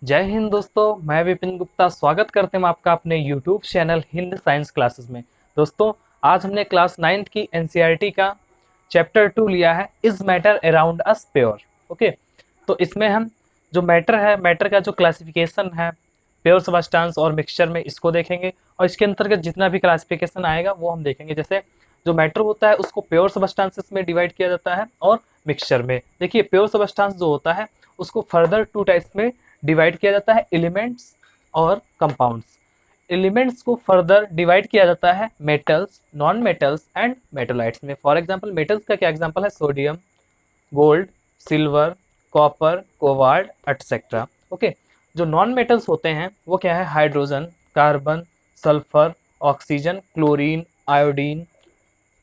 जय हिंद दोस्तों, मैं विपिन गुप्ता स्वागत करते हैं आपका अपने YouTube channel Hind science classes में। दोस्तों, आज हमने क्लास 9th की एनसीईआरटी का चैप्टर 2 लिया है, is matter around us pure. Okay, तो इसमें हम जो मैटर है, मैटर का जो क्लासिफिकेशन है प्योर सबस्टांस और मिक्सचर में, इसको देखेंगे और इसके अंतर्गत जितना भी क्लासिफिकेशन आएगा वो हम देखेंगे। जैसे जो मैटर होता है उसको प्योर सबस्टांसेस में डिवाइड किया जाता है और मिक्सचर में। देखिए, प्योर सबस्टांस जो होता है उसको फर्दर टू टाइप्स में डिवाइड किया जाता है, एलिमेंट्स और कंपाउंड्स। एलिमेंट्स को फर्दर डिवाइड किया जाता है मेटल्स, नॉन मेटल्स एंड मेटोलाइट्स में। फॉर एग्जांपल मेटल्स का क्या एग्जांपल है? Sodium, gold, silver, copper, cobalt etcetera. Okay, जो नॉन मेटल्स होते हैं वो क्या है? Hydrogen, carbon, sulphur, oxygen, chlorine, iodine,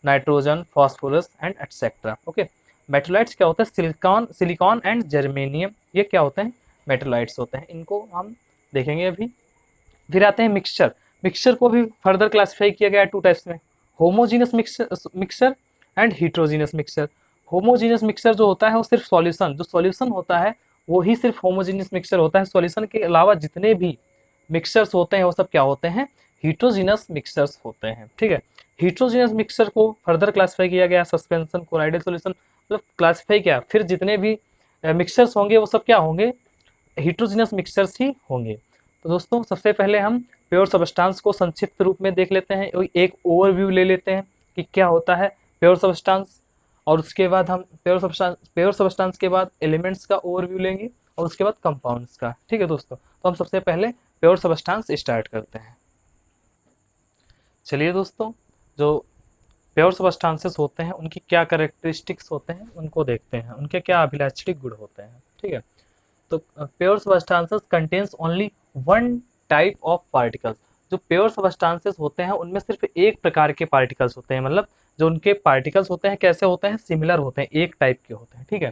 nitrogen, phosphorus and etcetera. Okay, मेटोलाइट्स क्या होता है? सिलिकॉन, सिलिकॉन एंड जर्मेनियम, ये क्या होते हैं? मेटोलाइट्स होते हैं। इनको हम देखेंगे अभी। फिर आते हैं मिक्सचर। मिक्सचर को भी फर्दर क्लासिफाई किया गया है टू टाइप्स में, homogeneous mixture and heterogeneous mixture. Homogeneous mixture जो होता है वो सिर्फ सॉल्यूशन, जो सॉल्यूशन होता है वो ही सिर्फ होमोजीनियस मिक्सचर होता है। सॉल्यूशन के अलावा जितने भी मिक्सचर्स होते हैं वो सब क्या होते हैं? हिट्रोजीनियस मिक्सचर्स होते हैं। ठीक है, हिट्रोजीनियस मिक्सचर को फर्दर क्लासिफाई किया गया सस्पेंशन, कोलाइडल सॉल्यूशन, मतलब क्लासिफाई किया। फिर जितने भी मिक्सचर्स होंगे वो सब क्या होंगे? हिट्रोजीनियस मिक्सचर्स ही होंगे। तो दोस्तों, सबसे पहले हम प्योर सबस्टांस को संक्षिप्त रूप में देख लेते हैं, एक ओवरव्यू ले लेते हैं कि क्या होता है प्योर सबस्टांस। और उसके बाद हम प्योर सबस्टांस के बाद एलिमेंट्स का ओवरव्यू लेंगे और उसके बाद कंपाउंड्स का। ठीक है दोस्तों, तो हम सबसे पहले प्योर सबस्टांस स्टार्ट करते हैं। चलिए दोस्तों, जो प्योर सबस्टांसेस होते हैं उनकी क्या कैरेक्टरिस्टिक्स होते हैं उनको देखते हैं, उनके क्या अभिलाक्षणिक गुण होते हैं। ठीक है, तो pure substances contains only one type of particles. जो प्योर सबस्टांसेस होते हैं उनमें सिर्फ एक प्रकार के पार्टिकल्स होते हैं, मतलब जो उनके पार्टिकल्स होते हैं कैसे होते हैं? सिमिलर होते हैं, एक टाइप के होते हैं। ठीक है,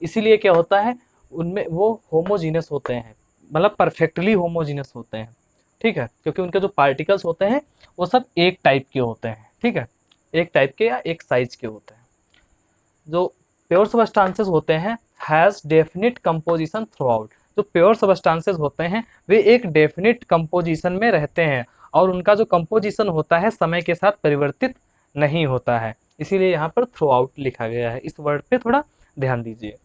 इसीलिए क्या होता है उनमें वो होमोजीनियस होते हैं, मतलब परफेक्टली होमोजीनियस होते हैं। ठीक है, क्योंकि उनके जो पार्टिकल्स होते हैं वो सब एक टाइप के होते हैं। ठीक है, एक टाइप के या एक साइज के होते हैं। जो प्योर सबस्टांसेस होते हैं has definite composition through out. जो प्योर सबस्टांसेस होते हैं वे एक डेफिनिट कंपोजिशन में रहते हैं और उनका जो कंपोजिशन होता है समय के साथ परिवर्तित नहीं होता है, इसीलिए यहाँ पर थ्रू आउट लिखा गया है। इस वर्ड पे थोड़ा ध्यान दीजिए।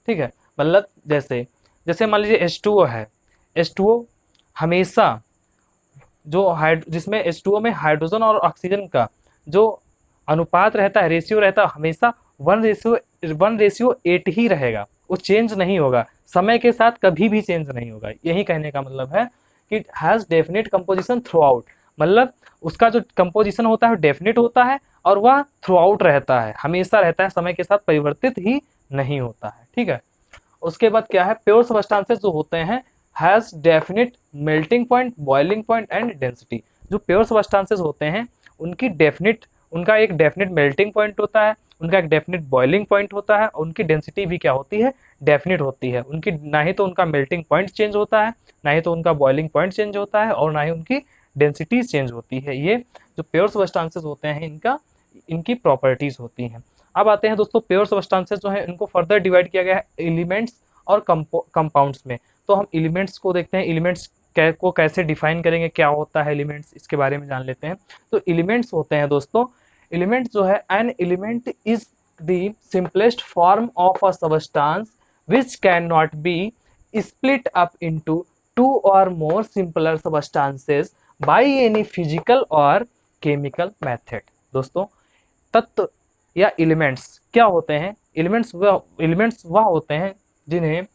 ठीक है, मतलब जैसे जैसे मान लीजिए H2O है। H2O हमेशा जो जिसमें H2O में हाइड्रोजन और ऑक्सीजन का जो अनुपात रहता है, रेशियो रहता है, हमेशा 1:8 ही रहेगा, वो चेंज नहीं होगा, समय के साथ कभी भी चेंज नहीं होगा। यही कहने का मतलब है कि has definite composition through out, मतलब उसका जो कंपोजिशन होता है डेफिनेट होता है और वह थ्रू आउट रहता है, हमेशा रहता है, समय के साथ परिवर्तित ही नहीं होता है। ठीक है, उसके बाद क्या है? प्योर सबस्टांसेस जो होते हैं has definite melting point, boiling point and density. जो प्योर सबस्टांसेस होते हैं उनकी डेफिनिट, उनका एक डेफिनिट मेल्टिंग पॉइंट होता है, उनका एक डेफिनिट बॉइलिंग पॉइंट होता है और उनकी डेंसिटी भी क्या होती है? डेफिनिट होती है। उनकी ना ही तो उनका मेल्टिंग पॉइंट चेंज होता है, ना ही तो उनका बॉइलिंग पॉइंट चेंज होता है और ना ही उनकी डेंसिटी चेंज होती है। ये जो प्योर सबस्टांसेस होते हैं इनका, इनकी प्रॉपर्टीज होती हैं। अब आते हैं दोस्तों, प्योर सबस्टांसेस जो है इनको फर्दर डिवाइड किया गया है एलिमेंट्स और कंपाउंड्स में। तो हम एलिमेंट्स को देखते हैं, एलिमेंट्स को कैसे डिफाइन करेंगे, क्या होता है एलिमेंट्स, इसके बारे में जान लेते हैं। तो एलिमेंट्स होते हैं दोस्तों, एलिमेंट्स जो है, an element is the simplest form of a substance which cannot be split up into two or more simpler substances by any physical or chemical method। दोस्तों, तत्व या एलिमेंट्स क्या होते हैं? एलिमेंट्स वह होते हैं जिन्हें,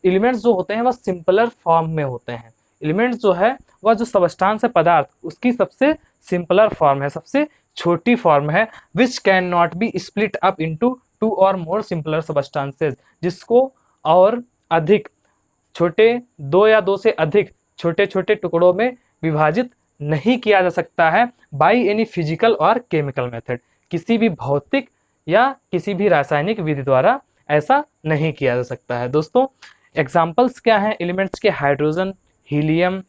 एलिमेंट्स जो होते हैं वह सिंपलर फॉर्म में होते हैं। एलिमेंट्स जो है वह जो सबस्टांस है, पदार्थ, उसकी सबसे सिंपलर फॉर्म है, सबसे छोटी फॉर्म है। Which can not be split up into two or more simpler substances, जिसको और अधिक छोटे, दो या दो से अधिक छोटे छोटे टुकड़ों में विभाजित नहीं किया जा सकता है बाई एनी फिजिकल और केमिकल मेथड। किसी भी भौतिक या किसी भी रासायनिक विधि द्वारा ऐसा नहीं किया जा सकता है। दोस्तों, एग्जाम्पल्स क्या हैं एलिमेंट्स के? हाइड्रोजन, हीलियम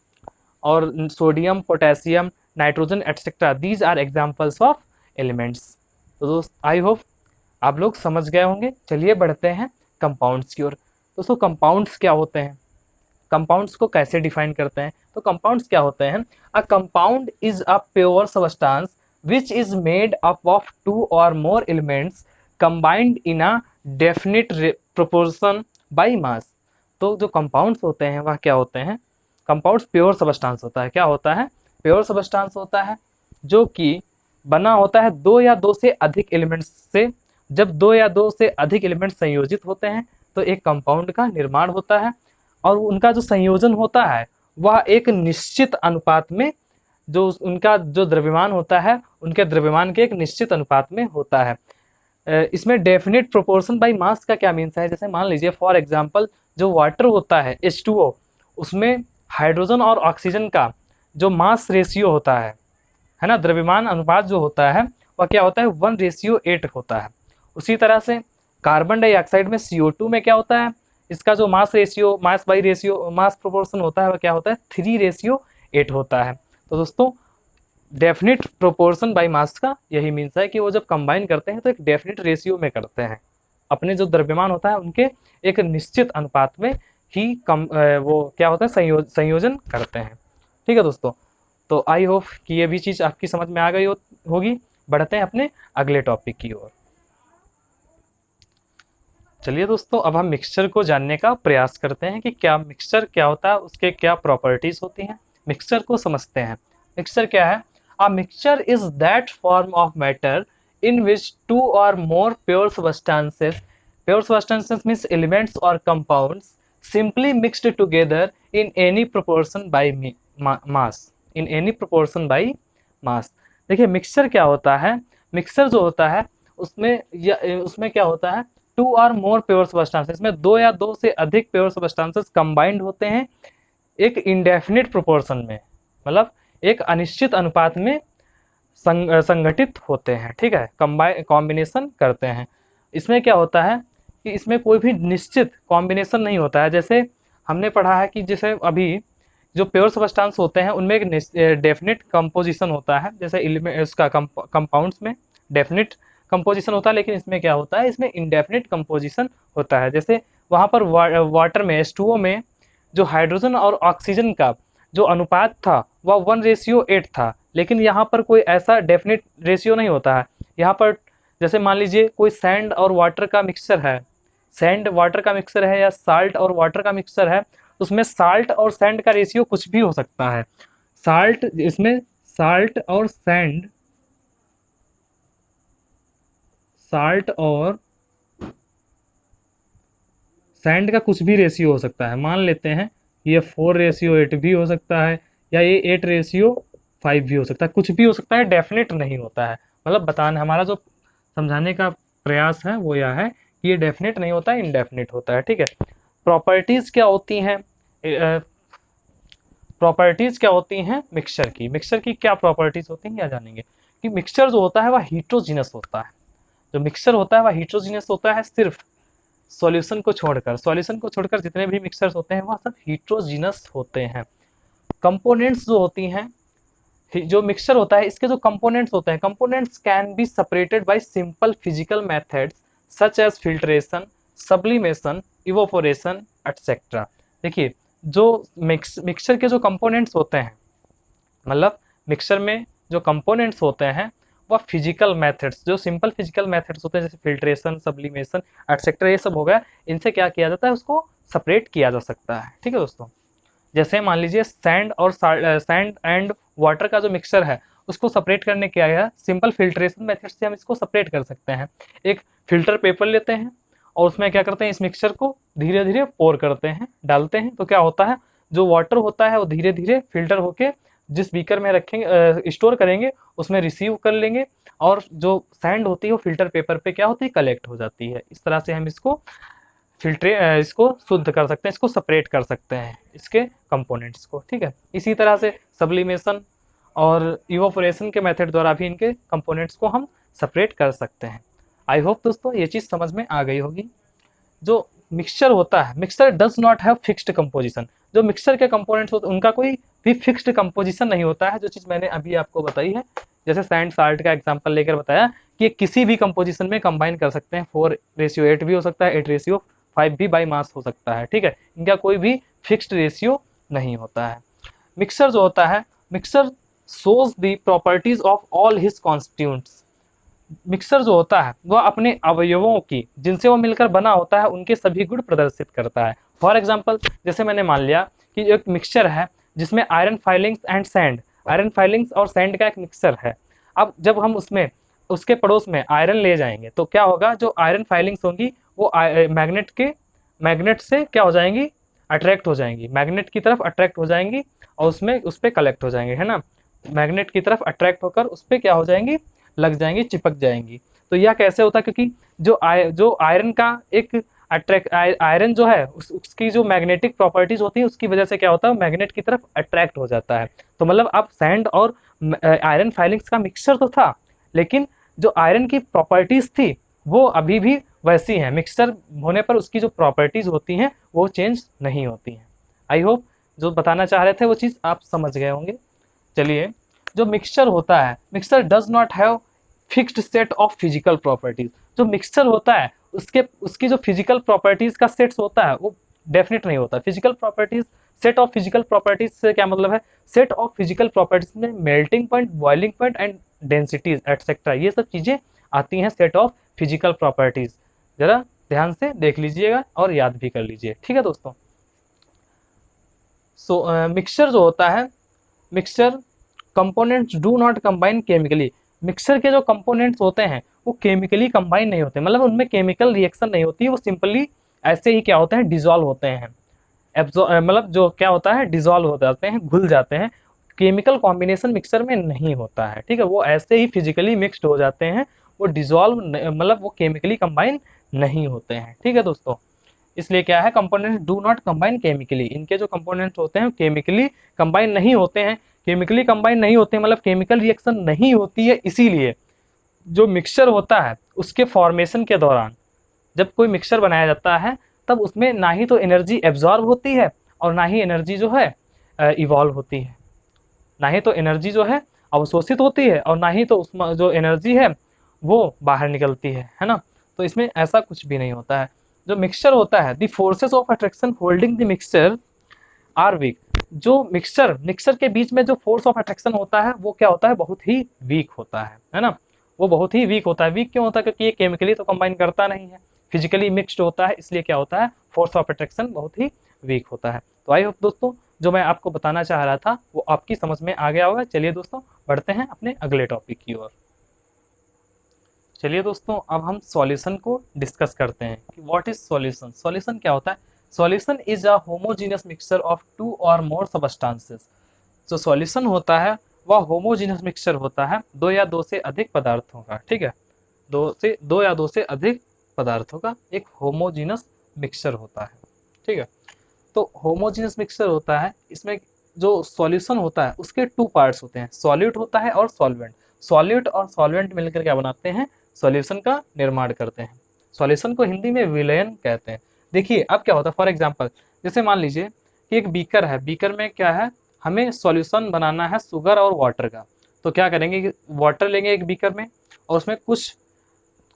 और sodium, potassium, nitrogen etcetera, these are examples of elements. तो दोस्त, आई होप आप लोग समझ गए होंगे। चलिए बढ़ते हैं कंपाउंड्स की ओर। दोस्तों, कंपाउंड्स क्या होते हैं? कंपाउंड्स को कैसे डिफाइन करते हैं। तो कंपाउंड्स क्या होते हैं? A compound is a pure substance which is made up of 2 or more elements combined in a definite proportion by mass. तो जो कंपाउंड्स होते हैं वह क्या होते हैं? कंपाउंड्स प्योर सबस्टांस होता है। क्या होता है? प्योर सबस्टांस होता है जो कि बना होता है 2 या 2 से अधिक एलिमेंट्स से। जब 2 या 2 से अधिक एलिमेंट्स संयोजित होते हैं तो एक कंपाउंड का निर्माण होता है, और उनका जो संयोजन होता है वह एक निश्चित अनुपात में, जो उनका जो द्रव्यमान होता है उनके द्रव्यमान के एक निश्चित अनुपात में होता है। इसमें डेफिनिट प्रोपोर्शन बाय मास का क्या मीन्स है? जैसे मान लीजिए फॉर एग्जांपल जो वाटर होता है H2O, उसमें हाइड्रोजन और ऑक्सीजन का जो मास रेशियो होता है ना, द्रव्यमान अनुपात जो होता है वह क्या होता है? 1:8 होता है। उसी तरह से कार्बन डाइऑक्साइड में CO2 में क्या होता है? इसका जो mass ratio, mass by ratio, mass proportion होता है वह क्या होता है? 3:8 होता है। तो दोस्तों डेफिनिट प्रोपोर्शन बाय मास का यही मीन्स है कि वो जब कंबाइन करते हैं तो एक डेफिनिट रेशियो में करते हैं, अपने जो द्रव्यमान होता है उनके एक निश्चित अनुपात में ही वो क्या होता है? संयोजन करते हैं। ठीक है दोस्तों, तो आई होप कि ये भी चीज़ आपकी समझ में आ गई होगी। बढ़ते हैं अपने अगले टॉपिक की ओर। चलिए दोस्तों, अब हम मिक्सचर को जानने का प्रयास करते हैं कि क्या मिक्सचर क्या होता है, उसके क्या प्रॉपर्टीज होती हैं। मिक्सचर को समझते हैं। मिक्सचर क्या है? A mixture is that form of matter in which 2 or more pure substances means elements or compounds simply mixed together in any proportion by mass, in any proportion by mass। देखिए mixture क्या होता है? Mixture जो होता है उसमें क्या होता है? 2 और मोर प्योर सबस्टेंसेस में 2 या 2 से अधिक प्योर सबस्टेंसेस कंबाइंड होते हैं एक इंडेफिनिट प्रोपोर्शन में, मतलब एक अनिश्चित अनुपात में संगठित होते हैं। ठीक है, कॉम्बिनेशन करते हैं। इसमें क्या होता है कि इसमें कोई भी निश्चित कॉम्बिनेशन नहीं होता है। जैसे हमने पढ़ा है कि जैसे अभी जो प्योर सबस्टेंस होते हैं उनमें एक डेफिनिट कंपोजिशन होता है, जैसे इसका कंपाउंड्स में डेफिनिट कंपोजिशन होता है, लेकिन इसमें क्या होता है? इसमें इनडेफिनिट कंपोजिशन होता है। जैसे वहाँ पर वाटर में H2O में जो हाइड्रोजन और ऑक्सीजन का जो अनुपात था वह 1:8 था, लेकिन यहाँ पर कोई ऐसा डेफिनिट रेशियो नहीं होता है। यहाँ पर जैसे मान लीजिए कोई सैंड और वाटर का मिक्सचर है, सैंड वाटर का मिक्सचर है या साल्ट और वाटर का मिक्सचर है, उसमें साल्ट और सैंड का रेशियो कुछ भी हो सकता है। इसमें साल्ट और सैंड का कुछ भी रेशियो हो सकता है। मान लेते हैं ये 4:8 भी हो सकता है, या ये 8:5 भी हो सकता है, कुछ भी हो सकता है, डेफिनेट नहीं होता है। मतलब बताना, हमारा जो समझाने का प्रयास है वो यह है कि ये डेफिनेट नहीं होता है, इनडेफिनेट होता है। ठीक है, प्रॉपर्टीज क्या होती हैं? प्रॉपर्टीज क्या होती हैं मिक्सचर की? मिक्सचर की क्या प्रॉपर्टीज होती हैं क्या जानेंगे कि मिक्सचर जो होता है वह हीट्रोजीनस होता है। जो मिक्सचर होता है वह हीट्रोजीनस होता है सिर्फ सॉल्यूशन को छोड़कर जितने भी मिक्सचर्स होते हैं वह सब हीट्रोजीनस होते हैं। कंपोनेंट्स जो होती हैं, जो मिक्सचर होता है इसके जो कंपोनेंट्स होते हैं, components can be separated by simple physical methods such as filtration, sublimation, evaporation etcetera. देखिए जो मिक्सचर के जो कंपोनेंट्स होते हैं, मतलब मिक्सचर में जो कंपोनेंट्स होते हैं वह फिजिकल मेथड्स, जो सिंपल फिजिकल मेथड्स होते हैं जैसे फिल्ट्रेशन, सब्लिमेशन एटसेट्रा, ये सब हो गया, इनसे क्या किया जाता है? उसको सेपरेट किया जा सकता है। ठीक है दोस्तों, जैसे मान लीजिए सैंड एंड वाटर का जो मिक्सचर है उसको सेपरेट करने क्या है? सिंपल फिल्ट्रेशन मेथड से हम इसको सेपरेट कर सकते हैं। एक फिल्टर पेपर लेते हैं और उसमें क्या करते हैं? इस मिक्सचर को धीरे धीरे पोर करते हैं, डालते हैं, तो क्या होता है? जो वाटर होता है वो धीरे धीरे फिल्टर होके जिस बीकर में रखेंगे, स्टोर करेंगे, उसमें रिसीव कर लेंगे, और जो सैंड होती है वो फिल्टर पेपर पे क्या होती है? कलेक्ट हो जाती है। इस तरह से हम इसको इसको शुद्ध कर सकते हैं, इसको सेपरेट कर सकते हैं इसके कंपोनेंट्स को। ठीक है, इसी तरह से सब्लिमेशन और इवोपोरेशन के मेथड द्वारा भी इनके कंपोनेंट्स को हम सेपरेट कर सकते हैं। आई होप दोस्तों ये चीज़ समझ में आ गई होगी। जो मिक्सचर होता है, mixture does not have fixed composition. जो मिक्सचर के कंपोनेंट्स होते हैं उनका कोई भी फिक्स्ड कंपोजिशन नहीं होता है। जो चीज़ मैंने अभी आपको बताई है, जैसे सैंड साल्ट का एग्जांपल लेकर बताया कि ये किसी भी कंपोजिशन में कंबाइन कर सकते हैं। 4:8 भी हो सकता है, 8:5 भी बाई मास हो सकता है। ठीक है, इनका कोई भी फिक्स्ड रेशियो नहीं होता है। मिक्सर जो होता है, mixer shows the properties of all his constituents. Mixer जो होता है वह अपने अवयवों की, जिनसे वो मिलकर बना होता है, उनके सभी गुण प्रदर्शित करता है। फॉर एग्जाम्पल, जैसे मैंने मान लिया कि एक मिक्सचर है जिसमें iron filings and sand, iron filings और सैंड का एक मिक्सचर है। अब जब हम उसमें उसके पड़ोस में आयरन ले जाएंगे तो क्या होगा, जो आयरन फाइलिंग्स होंगी वो मैग्नेट से क्या हो जाएंगी, अट्रैक्ट हो जाएंगी, मैग्नेट की तरफ अट्रैक्ट हो जाएंगी और उसमें उस पर कलेक्ट हो जाएंगे, है ना। मैग्नेट की तरफ अट्रैक्ट होकर उस पर क्या हो जाएंगी, लग जाएंगी, चिपक जाएंगी। तो यह कैसे होता है, क्योंकि जो आयरन का एक आयरन जो है उसकी जो मैग्नेटिक प्रॉपर्टीज होती है उसकी वजह से क्या होता है, मैग्नेट की तरफ अट्रैक्ट हो जाता है। तो मतलब अब सैंड और आयरन फाइलिंग्स का मिक्सचर तो था, लेकिन जो आयरन की प्रॉपर्टीज थी वो अभी भी वैसी हैं, मिक्सचर होने पर उसकी जो प्रॉपर्टीज होती हैं वो चेंज नहीं होती हैं। आई होप जो बताना चाह रहे थे वो चीज़ आप समझ गए होंगे। चलिए, जो मिक्सचर होता है, mixture does not have fixed set of physical properties. जो मिक्सचर होता है उसकी जो फिजिकल प्रॉपर्टीज का सेट्स होता है वो डेफिनेट नहीं होता। Physical properties, set of physical properties से क्या मतलब है, सेट ऑफ फिजिकल प्रॉपर्टीज में melting point, boiling point and densities etcetera, ये सब चीजें आती हैं सेट ऑफ फिजिकल प्रॉपर्टीज। जरा ध्यान से देख लीजिएगा और याद भी कर लीजिए, ठीक है दोस्तों। मिक्सचर जो होता है, mixture components do not combine chemically. Mixture के जो कंपोनेंट्स होते हैं वो केमिकली कंबाइन नहीं होते, मतलब उनमें केमिकल रिएक्शन नहीं होती है, वो सिंपली ऐसे ही क्या होते हैं, डिजॉल्व होते हैं, मतलब जो क्या होता है, डिजॉल्व हो जाते हैं, घुल जाते हैं। केमिकल कॉम्बिनेशन मिक्सचर में नहीं होता है, ठीक है, वो ऐसे ही फिजिकली मिक्सड हो जाते हैं, वो डिजॉल्व मतलब वो केमिकली कंबाइन नहीं होते हैं, ठीक है दोस्तों। इसलिए क्या है, components do not combine chemically, इनके जो कंपोनेंट्स होते हैं केमिकली कंबाइन नहीं होते हैं। केमिकली कंबाइन नहीं होते हैं मतलब केमिकल रिएक्शन नहीं होती है, इसीलिए जो मिक्सचर होता है उसके फॉर्मेशन के दौरान जब कोई मिक्सचर बनाया जाता है तब उसमें ना ही तो एनर्जी एब्जॉर्ब होती है और ना ही एनर्जी जो है इवॉल्व होती है, ना ही तो एनर्जी जो है अवशोषित होती है और ना ही तो उसमें जो एनर्जी है वो बाहर निकलती है ना। तो इसमें ऐसा कुछ भी नहीं होता है। जो मिक्सचर होता है, the forces of attraction holding the mixture are weak. जो मिक्सचर के बीच में जो फोर्स ऑफ अट्रैक्शन होता है वो क्या होता है, बहुत ही वीक होता है ना। वो बहुत ही वीक होता है। वीक क्यों होता है, क्योंकि ये केमिकली तो कंबाइन करता नहीं है, फिजिकली मिक्सड होता है, इसलिए क्या होता है, फोर्स ऑफ अट्रैक्शन बहुत ही वीक होता है। तो आई होप दोस्तों जो मैं आपको बताना चाह रहा था वो आपकी समझ में आ गया होगा। चलिए दोस्तों बढ़ते हैं अपने अगले टॉपिक की ओर। चलिए दोस्तों अब हम सॉल्यूशन को डिस्कस करते हैं कि व्हाट इज सॉल्यूशन। सॉल्यूशन क्या होता है, solution is a homogeneous mixture of two or more substances. जो सॉल्यूशन होता है वह होमोजीनियस मिक्सचर होता है दो या दो से अधिक पदार्थों का, ठीक है, दो या दो से अधिक पदार्थों का एक होमोजीनियस मिक्सचर होता है, ठीक है। तो होमोजीनियस मिक्सचर होता है, इसमें जो सॉल्यूशन होता है उसके टू पार्ट्स होते हैं, सॉल्यूट होता है और सॉल्वेंट। सॉल्यूट और सॉल्वेंट मिलकर क्या बनाते हैं, सॉल्यूशन का निर्माण करते हैं। सॉल्यूशन को हिंदी में विलयन कहते हैं। देखिए अब क्या होता है, फॉर एग्जांपल जैसे मान लीजिए कि एक बीकर है, बीकर में क्या है, हमें सॉल्यूशन बनाना है शुगर और वाटर का। तो क्या करेंगे कि वाटर लेंगे एक बीकर में और उसमें कुछ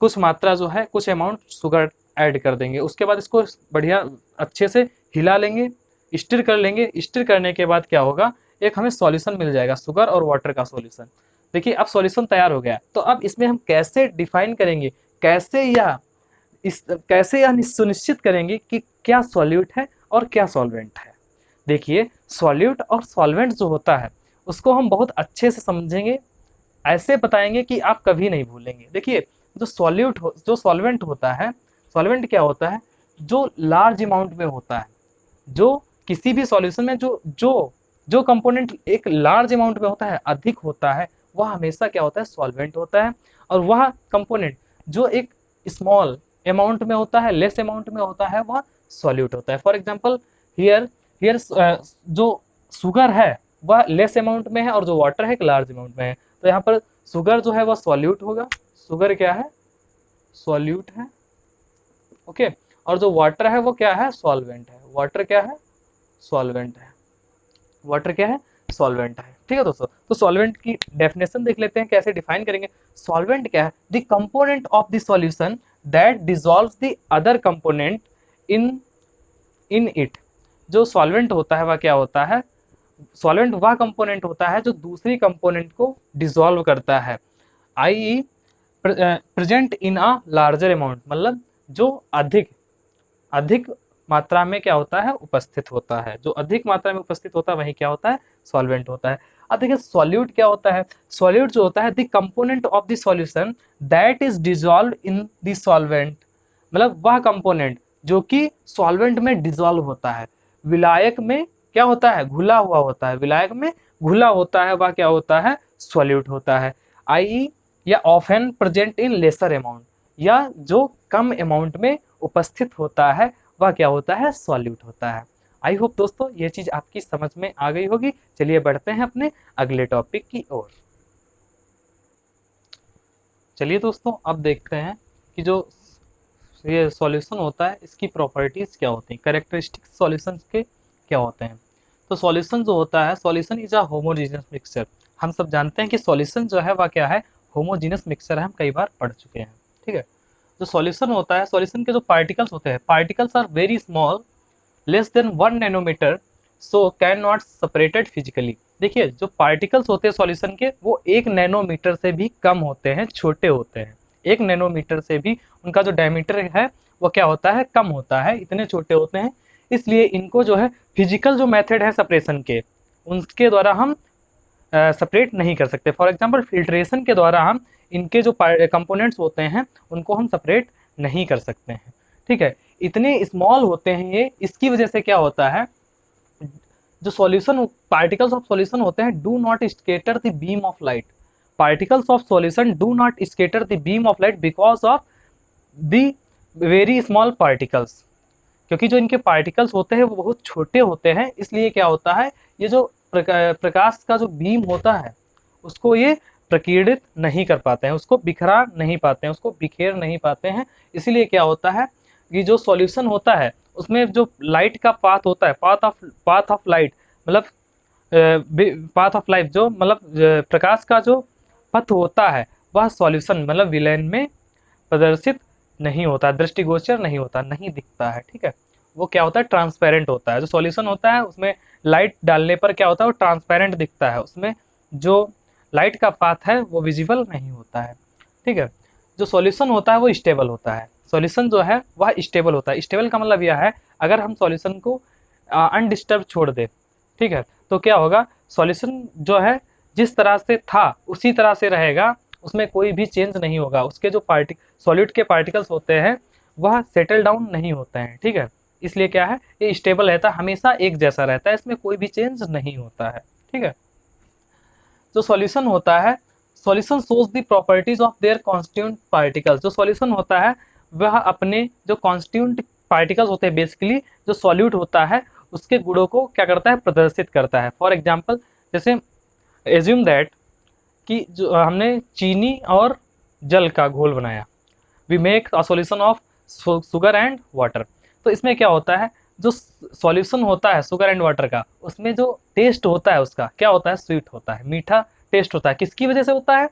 कुछ मात्रा जो है, कुछ अमाउंट शुगर ऐड कर देंगे। उसके बाद इसको बढ़िया अच्छे से हिला लेंगे, स्टिर कर लेंगे। स्टिर करने के बाद क्या होगा, एक हमें सॉल्यूशन मिल जाएगा, शुगर और वाटर का सॉल्यूशन। देखिए अब सॉल्यूशन तैयार हो गया। तो अब इसमें हम कैसे डिफाइन करेंगे, कैसे यह सुनिश्चित करेंगे कि क्या सॉल्यूट है और क्या सॉल्वेंट है। देखिए सॉल्यूट और सॉल्वेंट जो होता है उसको हम बहुत अच्छे से समझेंगे, ऐसे बताएंगे कि आप कभी नहीं भूलेंगे। देखिए जो सॉल्वेंट होता है, सॉल्वेंट क्या होता है, जो लार्ज अमाउंट में होता है, जो किसी भी सॉल्यूशन में जो जो जो कंपोनेंट एक लार्ज अमाउंट में होता है, अधिक होता है, वह हमेशा क्या होता है, सॉल्वेंट होता है। और वह कंपोनेंट जो एक स्मॉल अमाउंट में होता है, लेस अमाउंट में होता है, वह सॉल्यूट होता है। फॉर एग्जांपल हियर हियर जो शुगर है वह लेस अमाउंट में है और जो वाटर है एक लार्ज अमाउंट में है। तो यहाँ पर शुगर जो है वह सॉल्यूट होगा, शुगर क्या है, सॉल्यूट है, ओके। और जो वाटर है वो क्या है, सॉल्वेंट है। वाटर क्या है, सॉल्वेंट है। वाटर क्या है, सॉल्वेंट है, ठीक है दोस्तों। तो सॉल्वेंट की डेफिनेशन देख लेते हैं, कैसे डिफाइन करेंगे। सॉल्वेंट क्या है, the component of the solution that dissolves the other component in in it. जो सॉल्वेंट होता है वह क्या होता है, सॉल्वेंट वह कंपोनेंट होता है जो दूसरी कंपोनेंट को डिसॉल्व करता है, I present in a larger amount, मतलब जो अधिक अधिक मात्रा में क्या होता है, उपस्थित होता है। जो अधिक मात्रा में उपस्थित होता है वही क्या होता है, सॉल्वेंट होता है। अब देखिए सॉल्यूट क्या होता है, सॉल्यूट जो होता है the component of the solution that is dissolve in the solvent, मतलब वह कंपोनेंट जो कि सॉल्वेंट में डिसॉल्व होता है, विलायक में क्या होता है, घुला हुआ होता है, विलायक में घुला होता है, वह क्या होता है, सॉल्यूट होता है। आई या often present in lesser amount, या जो कम अमाउंट में उपस्थित होता है वह क्या होता है, सॉल्यूट होता है। आई होप दोस्तों ये चीज आपकी समझ में आ गई होगी। चलिए बढ़ते हैं अपने अगले टॉपिक की ओर। चलिए दोस्तों अब देखते हैं कि जो ये सॉल्यूशन होता है इसकी प्रॉपर्टीज क्या होती हैं, कैरेक्टरिस्टिक सॉल्यूशन के क्या होते हैं। तो सॉल्यूशन जो होता है, solution is a homogeneous mixture. हम सब जानते हैं कि सॉल्यूशन जो है वह क्या है, होमोजेनियस मिक्सचर है, हम कई बार पढ़ चुके हैं। ठीक है, जो सॉल्यूशन होता है, सॉल्यूशन के जो पार्टिकल्स होते हैं, particles are very small, less than 1 nanometer, so can not separated physically. देखिए जो पार्टिकल्स होते हैं सॉल्यूशन के वो 1 नैनोमीटर से भी कम होते हैं, छोटे होते हैं। 1 नैनोमीटर से भी उनका जो डायमीटर है वो क्या होता है, कम होता है, इतने छोटे होते हैं। इसलिए इनको जो है फिजिकल जो मेथड है सेपरेशन के, उनके द्वारा हम सेपरेट नहीं कर सकते। फॉर एग्जांपल फिल्ट्रेशन के द्वारा हम इनके जो कंपोनेंट्स होते हैं उनको हम सेपरेट नहीं कर सकते हैं। ठीक है, इतने स्मॉल होते हैं ये, इसकी वजह से क्या होता है, जो सॉल्यूशन पार्टिकल्स ऑफ सॉल्यूशन होते हैं do not scatter the beam of light, particles of solution do not scatter the beam of light because of the very small particles, क्योंकि जो इनके पार्टिकल्स होते हैं वो बहुत छोटे होते हैं, इसलिए क्या होता है, ये जो प्रकाश का जो बीम होता है उसको ये प्रकीर्णित नहीं कर पाते हैं, उसको बिखरा नहीं पाते हैं, उसको बिखेर नहीं पाते हैं। इसीलिए क्या होता है कि जो सॉल्यूशन होता है उसमें जो लाइट का पाथ होता है, पाथ ऑफ लाइट, मतलब पाथ ऑफ लाइट जो मतलब प्रकाश का जो पथ होता है वह सॉल्यूशन मतलब विलयन में प्रदर्शित नहीं होता, दृष्टिगोचर नहीं होता, नहीं दिखता है। ठीक है, वो क्या होता है, ट्रांसपेरेंट होता है। जो सॉल्यूशन होता है उसमें लाइट डालने पर क्या होता है, वो ट्रांसपेरेंट दिखता है, उसमें जो लाइट का पाथ है वो विजिबल नहीं होता है। ठीक है, जो सॉल्यूशन होता है वो स्टेबल होता है, सॉल्यूशन जो है वह स्टेबल होता है। स्टेबल का मतलब यह है अगर हम सॉल्यूशन को अनडिस्टर्ब छोड़ दे, ठीक है, तो क्या होगा, सॉल्यूशन जो है जिस तरह से था उसी तरह से रहेगा, उसमें कोई भी चेंज नहीं होगा। उसके जो सॉलिड के पार्टिकल्स होते हैं वह सेटल डाउन नहीं होते हैं। ठीक है, इसलिए क्या है, ये स्टेबल रहता है, हमेशा एक जैसा रहता है, इसमें कोई भी चेंज नहीं होता है। ठीक है, जो सॉल्यूशन होता है, solution shows the properties of their constituent particles. जो सॉल्यूशन होता है वह अपने जो कॉन्स्टिट्यूएंट पार्टिकल्स होते हैं, बेसिकली जो सॉल्यूट होता है उसके गुणों को क्या करता है, प्रदर्शित करता है। फॉर एग्जाम्पल जैसे एज्यूम दैट कि जो हमने चीनी और जल का घोल बनाया, we make a solution of sugar and water. तो इसमें क्या होता है, जो सॉल्यूशन होता है शुगर एंड वाटर का, उसमें जो टेस्ट होता है उसका क्या होता है, स्वीट होता है, मीठा टेस्ट होता है। किसकी वजह से होता है,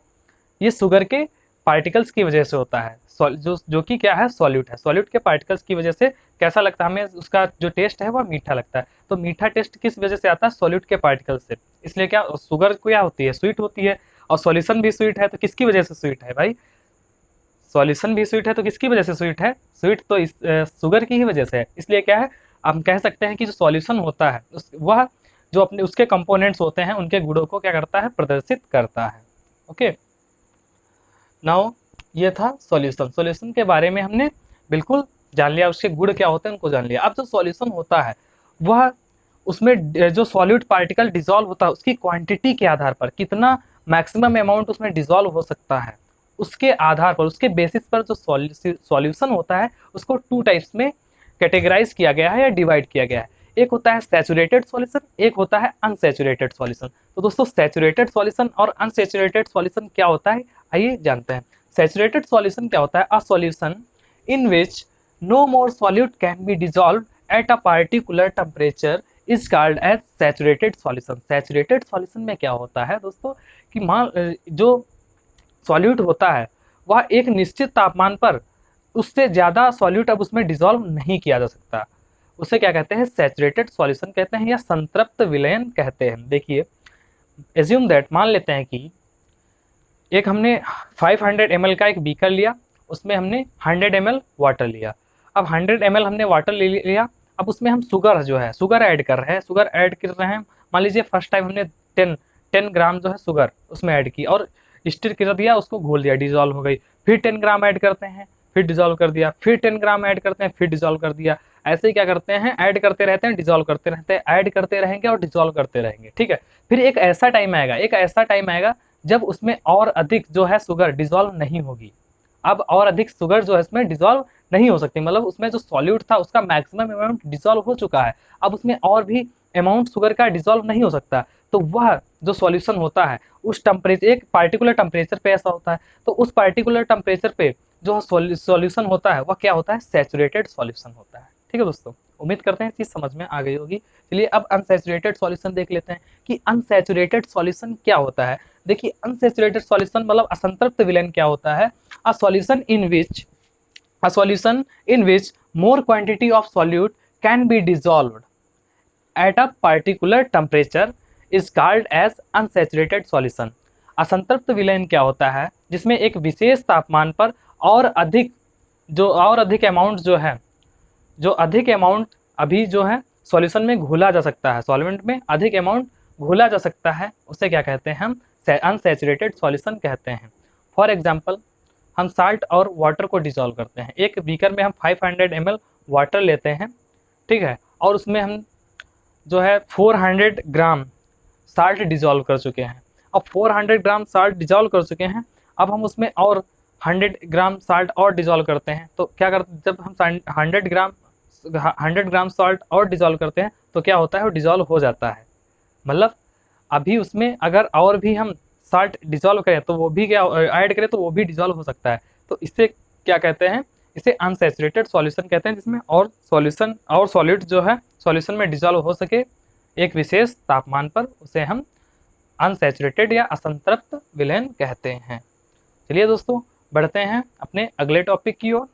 ये शुगर के पार्टिकल्स की वजह से होता है, जो कि क्या है, सॉल्यूट है। सॉल्यूट के पार्टिकल्स की वजह से कैसा लगता है हमें, उसका जो टेस्ट है वह मीठा लगता है। तो मीठा टेस्ट किस वजह से आता है, सॉल्यूट के पार्टिकल्स से। इसलिए क्या शुगर क्या होती है, स्वीट होती है, और सॉल्यूशन भी स्वीट है, तो किसकी वजह से स्वीट है भाई, सॉल्यूशन भी स्वीट है तो किसकी वजह से स्वीट है, स्वीट तो इस शुगर की ही वजह से है। इसलिए क्या है, हम कह सकते हैं कि जो सॉल्यूशन होता है वह जो अपने उसके कंपोनेंट्स होते हैं उनके गुणों को क्या करता है, प्रदर्शित करता है। ओके, नाउ ये था सॉल्यूशन। सॉल्यूशन के बारे में हमने बिल्कुल जान लिया, उसके गुण क्या होते हैं उनको जान लिया। अब जो सॉल्यूशन होता है वह उसमें जो सॉल्यूट पार्टिकल डिसॉल्व होता है उसकी क्वांटिटी के आधार पर, कितना मैक्सिमम अमाउंट उसमें डिसॉल्व हो सकता है, उसके आधार पर, उसके बेसिस पर जो सॉल्यूशन होता है उसको 2 टाइप्स में कैटेगराइज किया गया है या डिवाइड किया गया है। एक होता है सैचुरेटेड सॉल्यूशन, एक होता है अनसैचुरेटेड सॉल्यूशन। तो दोस्तों सैचुरेटेड सॉल्यूशन और अनसैचुरेटेड सॉल्यूशन क्या होता है, आइए जानते हैं। सैचुरेटेड सॉल्यूशन क्या होता है, a solution in which no more solute can be dissolve at a particular temperature is called as saturated solution. Saturated solution में क्या होता है दोस्तों कि मान जो सॉल्यूट होता है वह एक निश्चित तापमान पर उससे ज़्यादा सॉल्यूट अब उसमें डिसॉल्व नहीं किया जा सकता, उसे क्या कहते हैं, सैचुरेटेड सॉल्यूशन कहते हैं या संतृप्त विलयन कहते हैं। देखिए एज्यूम दैट, मान लेते हैं कि एक हमने 500 ml का एक बीकर लिया, उसमें हमने 100 ml वाटर लिया। अब 100 ml हमने वाटर ले लिया, अब उसमें हम शुगर जो है शुगर ऐड कर रहे हैं, शुगर ऐड कर रहे हैं। मान लीजिए फर्स्ट टाइम हमने 10 ग्राम जो है शुगर उसमें ऐड की और स्टिर कर दिया, उसको घोल दिया, डिजोल्व हो गई। फिर 10 ग्राम ऐड करते हैं, फिर डिजोल्व कर दिया, फिर 10 ग्राम ऐड करते हैं, फिर डिजोल्व कर दिया। ऐसे ही क्या करते हैं, ऐड करते रहते हैं, डिजोल्व करते रहते हैं, ऐड करते रहेंगे और डिजोल्व करते रहेंगे। ठीक है, फिर एक ऐसा टाइम आएगा जब उसमें और अधिक जो है शुगर डिजोल्व नहीं होगी। अब और अधिक शुगर जो है इसमें डिजोल्व नहीं हो सकती, मतलब उसमें जो सॉल्यूट था उसका मैक्सिमम अमाउंट डिजोल्व हो चुका है, अब उसमें और भी अमाउंट शुगर का डिजोल्व नहीं हो सकता। तो वह जो सॉल्यूशन होता है उस टेम्परेचर, एक पार्टिकुलर टेम्परेचर पे ऐसा होता है, तो उस पार्टिकुलर टेम्परेचर पे जो सॉल्यूशन होता है वह क्या होता है, सैचुरेटेड सॉल्यूशन होता है। ठीक है दोस्तों, उम्मीद करते हैं चीज समझ में आ गई होगी। चलिए अब अनसैचुरेटेड सॉल्यूशन देख लेते हैं कि अनसैचुरेटेड सॉल्यूशन क्या होता है। देखिए अनसैचुरेटेड सॉल्यूशन मतलब असंतृप्त विलयन क्या होता है, a solution in which more quantity of solute can be dissolved at a particular temperature is called as unsaturated solution. असंतृप्त विलयन क्या होता है, जिसमें एक विशेष तापमान पर और अधिक अमाउंट जो है, जो अधिक अमाउंट अभी जो है सॉल्यूशन में घोला जा सकता है, सॉल्वेंट में अधिक अमाउंट घोला जा सकता है, उसे क्या कहते हैं हम, अनसैचुरेटेड सॉल्यूशन कहते हैं। फॉर एग्जांपल हम साल्ट और वाटर को डिसॉल्व करते हैं, एक बीकर में हम 500 ml वाटर लेते हैं, ठीक है, और उसमें हम जो है 400 ग्राम साल्ट डिसॉल्व कर चुके हैं। अब 400 ग्राम साल्ट डिसॉल्व कर चुके हैं, अब हम उसमें और 100 ग्राम साल्ट और डिसॉल्व करते हैं, तो क्या करते, जब हम 100 ग्राम साल्ट और डिसॉल्व करते हैं तो क्या होता है, वो डिसॉल्व हो जाता है। मतलब अभी उसमें अगर और भी हम साल्ट डिसॉल्व करें तो वो भी क्या ऐड करें तो वो भी डिसॉल्व हो सकता है। तो इससे क्या कहते हैं, इसे अनसैचुरेटेड सॉल्यूशन कहते हैं, जिसमें और सॉल्यूशन और सॉलिड जो है सॉल्यूशन में डिसॉल्व हो सके एक विशेष तापमान पर, उसे हम अनसैचुरेटेड या असंतृप्त विलयन कहते हैं। चलिए दोस्तों बढ़ते हैं अपने अगले टॉपिक की ओर।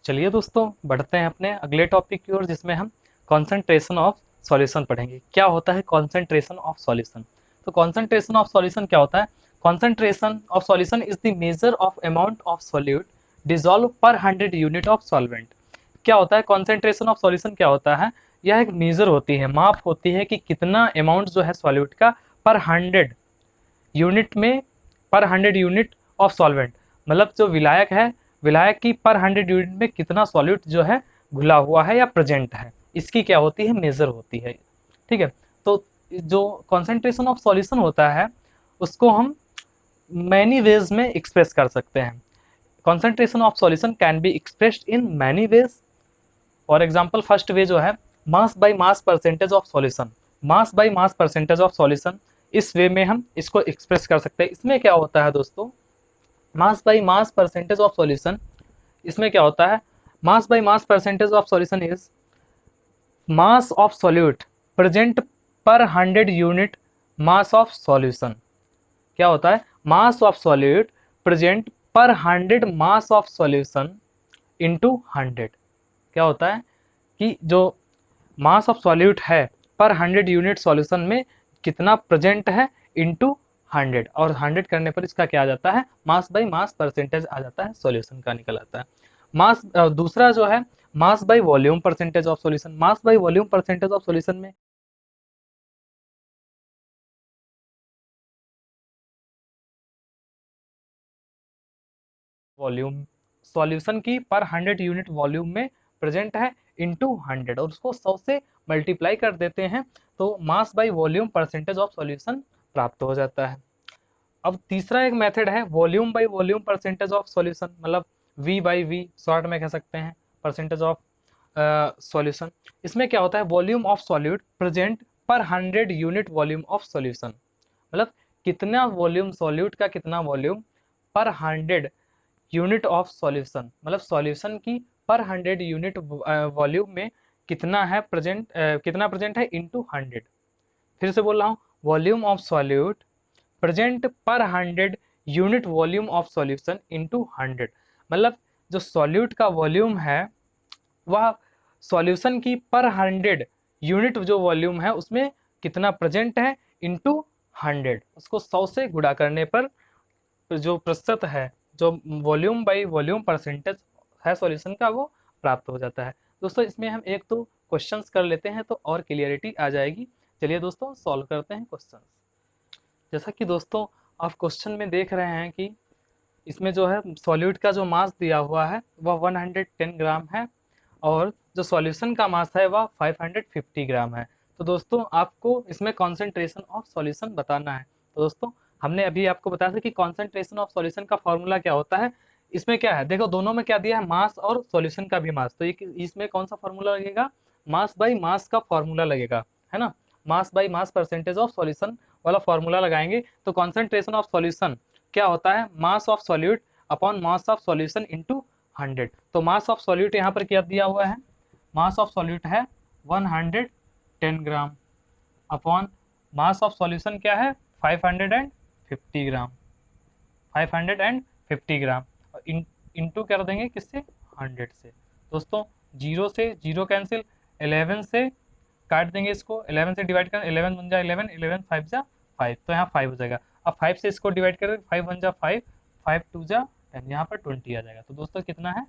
चलिए दोस्तों बढ़ते हैं अपने अगले टॉपिक की ओर, जिसमें हम कॉन्सेंट्रेशन ऑफ सॉल्यूशन पढ़ेंगे। क्या होता है कॉन्सेंट्रेशन ऑफ सॉल्यूशन, तो कॉन्सेंट्रेशन ऑफ सॉल्यूशन क्या होता है, concentration of solution is the measure of amount of solute dissolve पर 100 यूनिट ऑफ सॉल्वेंट। क्या होता है कॉन्सेंट्रेशन ऑफ सॉल्यूशन, क्या होता है, यह एक मेजर होती है, माप होती है कि कितना अमाउंट जो है सॉल्यूट का पर 100 यूनिट में, पर 100 यूनिट ऑफ सॉल्वेंट, मतलब जो विलायक है, विलायक की पर 100 यूनिट में कितना सॉल्यूट जो है घुला हुआ है या प्रेजेंट है, इसकी क्या होती है, मेजर होती है। ठीक है, तो जो कॉन्सेंट्रेशन ऑफ सॉल्यूशन होता है उसको हम मैनी वेज में एक्सप्रेस कर सकते हैं। Concentration of solution can be expressed in many ways. For example first way जो है mass by mass percentage of solution, mass by mass percentage of solution, इस वे में हम इसको एक्सप्रेस कर सकते हैं। इसमें क्या होता है दोस्तों, mass by mass percentage of solution, इसमें क्या होता है, mass by mass percentage of solution is mass of solute present पर 100 यूनिट मास ऑफ सॉल्यूशन। क्या होता है, मास ऑफ सॉल्यूट प्रेजेंट पर 100 मास ऑफ सॉल्यूशन इंटू 100। क्या होता है कि जो मास ऑफ सॉल्यूट है पर 100 यूनिट सॉल्यूशन में कितना प्रेजेंट है इंटू 100, और 100 करने पर इसका क्या आ जाता है, मास बाई मास परसेंटेज आ जाता है, सॉल्यूशन का निकल आता है। मास दूसरा जो है mass by volume percentage of solution, mass by volume percentage of solution में वॉल्यूम सॉल्यूशन की पर 100 यूनिट वॉल्यूम में प्रेजेंट है इंटू 100, और उसको 100 से मल्टीप्लाई कर देते हैं तो mass by volume percentage of solution प्राप्त हो जाता है। अब तीसरा एक मेथड है volume by volume percentage of solution, मतलब वी बाई वी शॉर्ट में कह सकते हैं, परसेंटेज ऑफ सॉल्यूशन। इसमें क्या होता है, वॉल्यूम ऑफ सॉल्यूट प्रेजेंट पर 100 यूनिट वॉल्यूम ऑफ सॉल्यूशन, मतलब कितना वॉल्यूम सॉल्यूट का, कितना वॉल्यूम पर 100 यूनिट ऑफ सॉल्यूशन, मतलब सॉल्यूशन की पर 100 यूनिट वॉल्यूम में कितना है प्रेजेंट, कितना प्रेजेंट है इंटू 100। फिर से बोल रहा हूँ, वॉल्यूम ऑफ सॉल्यूट प्रेजेंट पर 100 unit volume of solution into 100, मतलब जो सॉल्यूट का वॉल्यूम है वह सॉल्यूशन की पर 100 यूनिट जो वॉल्यूम है उसमें कितना प्रेजेंट है इंटू 100, उसको 100 से गुणा करने पर जो प्रतिशत है, जो वॉल्यूम बाई वॉल्यूम परसेंटेज है सॉल्यूशन का, वो प्राप्त हो जाता है। दोस्तों इसमें हम एक तो क्वेश्चंस कर लेते हैं तो और क्लियरिटी आ जाएगी। चलिए दोस्तों सॉल्व करते हैं क्वेश्चंस। जैसा कि दोस्तों आप क्वेश्चन में देख रहे हैं कि इसमें जो है सॉल्यूट का जो मास दिया हुआ है वह 110 ग्राम है और जो सॉल्यूशन का मास है वह 550 ग्राम है। तो दोस्तों आपको इसमें कॉन्सेंट्रेशन ऑफ सॉल्यूशन बताना है। तो दोस्तों हमने अभी आपको बताया था कि कॉन्सेंट्रेशन ऑफ सॉल्यूशन का फॉर्मूला क्या होता है। इसमें क्या है, देखो दोनों में क्या दिया है, मास और सॉल्यूशन का भी मास। तो ये इसमें कौन सा फॉर्मूला लगेगा, मास बाई मास का फॉर्मूला लगेगा, है ना। Mass by mass percentage of solution वाला फॉर्मूला लगाएंगे तो कॉन्सेंट्रेशन ऑफ सॉल्यूशन क्या होता है, mass of solute upon mass of solution into 100। तो मास ऑफ सॉल्यूट यहाँ पर क्या दिया हुआ है, मास ऑफ सॉल्यूट है 110 ग्राम अपॉन मास ऑफ सॉल्यूशन क्या है 550 ग्राम, 550 ग्राम इंटू कर देंगे किससे, 100 से। दोस्तों जीरो से जीरो कैंसिल, 11 से काट देंगे इसको, 11 से डिवाइड कर, 11 बन जा 11, 11 5 जा 5, तो यहाँ 5 हो जाएगा। अब 5 से इसको डिवाइड करें, 5 बन जा 5, 5 2 जा 10, यहाँ पर 20 आ जाएगा। तो दोस्तों कितना है,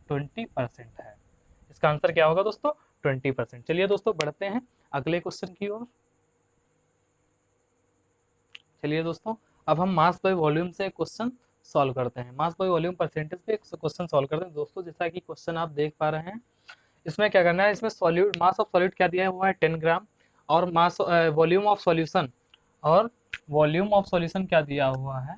20% है। इसका आंसर क्या होगा दोस्तों, 20%। चलिए दोस्तों बढ़ते हैं अगले क्वेश्चन की ओर। चलिए दोस्तों अब हम मास बाय वॉल्यूम से क्वेश्चन सॉल्व करते हैं, मास बाय वॉल्यूम परसेंटेज पे क्वेश्चन सॉल्व करते हैं। दोस्तों जैसा कि क्वेश्चन आप देख पा रहे हैं, इसमें क्या करना है, इसमें सॉल्यूट मास ऑफ सॉल्यूट क्या दिया है, वो है 10 ग्राम और मास वॉल्यूम ऑफ सॉल्यूशन, और वॉल्यूम ऑफ सॉल्यूशन क्या दिया हुआ है,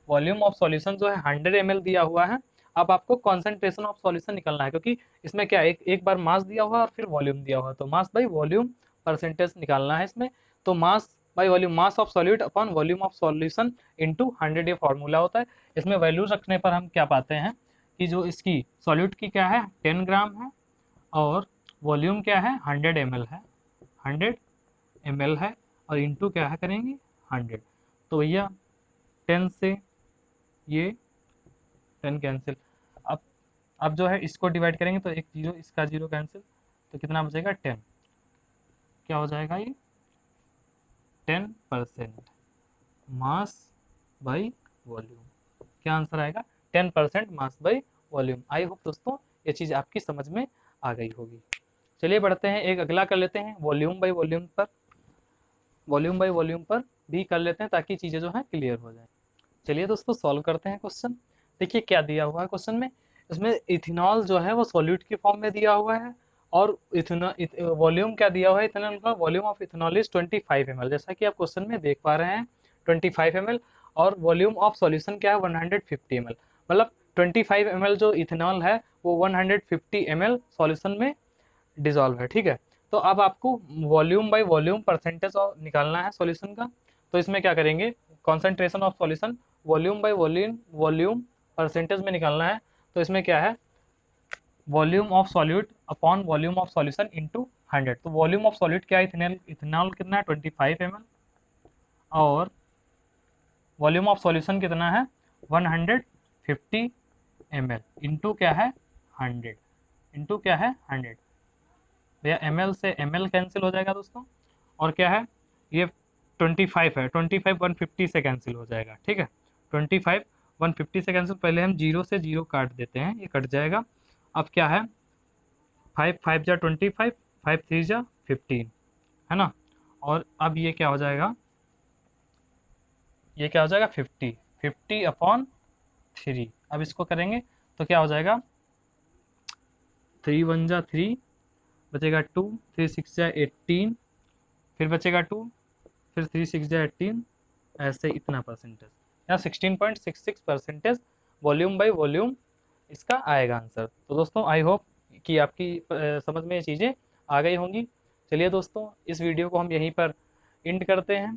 वॉल्यूम ऑफ सॉल्यूशन जो है 100 ml दिया हुआ है। अब आपको कॉन्सेंट्रेशन ऑफ सॉल्यूशन निकलना है, क्योंकि इसमें क्या एक बार मास दिया हुआ है और फिर वॉल्यूम दिया हुआ है, तो मास बाई वॉल्यूम परसेंटेज निकालना है इसमें। तो mass by volume, mass of solute upon volume of solution into 100 ये फॉर्मूला होता है। इसमें वैल्यू रखने पर हम क्या पाते हैं कि जो इसकी सॉल्यूट की क्या है 10 ग्राम है और वॉल्यूम क्या है 100 ml है, 100 ml है, और इंटू क्या है करेंगे 100। तो भैया 10 से ये 10 कैंसिल, अब अब जो है इसको डिवाइड करेंगे तो एक जीरो, इसका जीरो कैंसिल, तो कितना बचेगा 10, क्या हो जाएगा ये 10% मास बाई वॉल्यूम। क्या आंसर आएगा, 10% mass by volume. I hope दोस्तों ये चीज़ आपकी समझ में आ गई होगी। चलिए बढ़ते हैं, एक अगला कर लेते हैं वॉल्यूम बाई वॉल्यूम पर, वॉल्यूम बाई वॉल्यूम पर भी कर लेते हैं ताकि चीज़ें जो हैं क्लियर हो जाए। चलिए दोस्तों सॉल्व करते हैं क्वेश्चन। देखिए क्या दिया हुआ है क्वेश्चन में, इसमें इथेनॉल जो है वो सॉल्यूट की फॉर्म में दिया हुआ है और वॉल्यूम क्या दिया हुआ है, इथेनॉल का volume of ethanol is 25 ml, जैसा कि आप क्वेश्चन में देख पा रहे हैं 25 ml, और वॉल्यूम ऑफ सॉल्यूशन क्या है 150 ml, मतलब 25 ml जो इथेनॉल है वो 150 ml सॉल्यूशन में डिजॉल्व है, ठीक है। तो अब आपको वॉल्यूम बाई वॉल्यूम परसेंटेज निकालना है सॉल्यूशन का। तो इसमें क्या करेंगे, concentration of solution volume by volume volume percentage में निकालना है। तो इसमें क्या है, volume of solute upon volume of solution into 100। तो वॉल्यूम ऑफ सॉल्यूट क्या है, इथेनॉल कितना है 25 ml, और वॉल्यूम ऑफ सॉल्यूशन कितना है 150 ml इंटू क्या है 100, इंटू क्या है 100। भैया ml से ml कैंसिल हो जाएगा दोस्तों, और क्या है ये 25 है, 25 150 से कैंसिल हो जाएगा, ठीक है। 25 150 से कैंसिल, पहले हम जीरो से जीरो काट देते हैं, ये कट जाएगा। अब क्या है 5 5 जा 25, 5 3 जा 15, है ना। और अब ये क्या हो जाएगा, ये क्या हो जाएगा 50, 50 अपॉन 3। अब इसको करेंगे तो क्या हो जाएगा 3 1 जा 3, बचेगा 2, 3 6 जा 18, फिर बचेगा 2, फिर 3 6 जा 18, ऐसे इतना परसेंटेज, यहाँ 16.66% वॉल्यूम बाई वॉल्यूम इसका आएगा आंसर। तो दोस्तों आई होप कि आपकी समझ में ये चीज़ें आ गई होंगी। चलिए दोस्तों इस वीडियो को हम यहीं पर एंड करते हैं,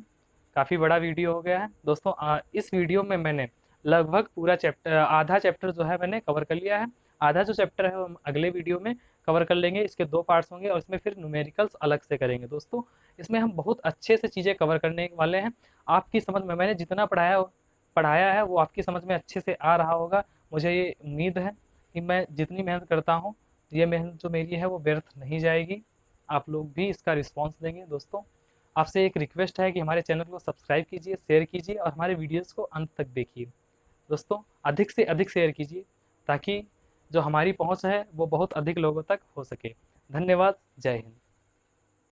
काफ़ी बड़ा वीडियो हो गया है दोस्तों। इस वीडियो में मैंने लगभग पूरा चैप्टर, आधा चैप्टर जो है मैंने कवर कर लिया है, आधा जो चैप्टर है वो हम अगले वीडियो में कवर कर लेंगे। इसके 2 पार्ट्स होंगे और इसमें फिर न्यूमेरिकल्स अलग से करेंगे दोस्तों। इसमें हम बहुत अच्छे से चीज़ें कवर करने वाले हैं, आपकी समझ में मैंने जितना पढ़ाया है वो आपकी समझ में अच्छे से आ रहा होगा। मुझे ये उम्मीद है कि मैं जितनी मेहनत करता हूँ ये मेहनत जो मेरी है वो व्यर्थ नहीं जाएगी। आप लोग भी इसका रिस्पॉन्स देंगे। दोस्तों, आपसे एक रिक्वेस्ट है कि हमारे चैनल को सब्सक्राइब कीजिए, शेयर कीजिए और हमारे वीडियोज़ को अंत तक देखिए। दोस्तों, अधिक से अधिक शेयर कीजिए ताकि जो हमारी पहुंच है वो बहुत अधिक लोगों तक हो सके। धन्यवाद। जय हिंद।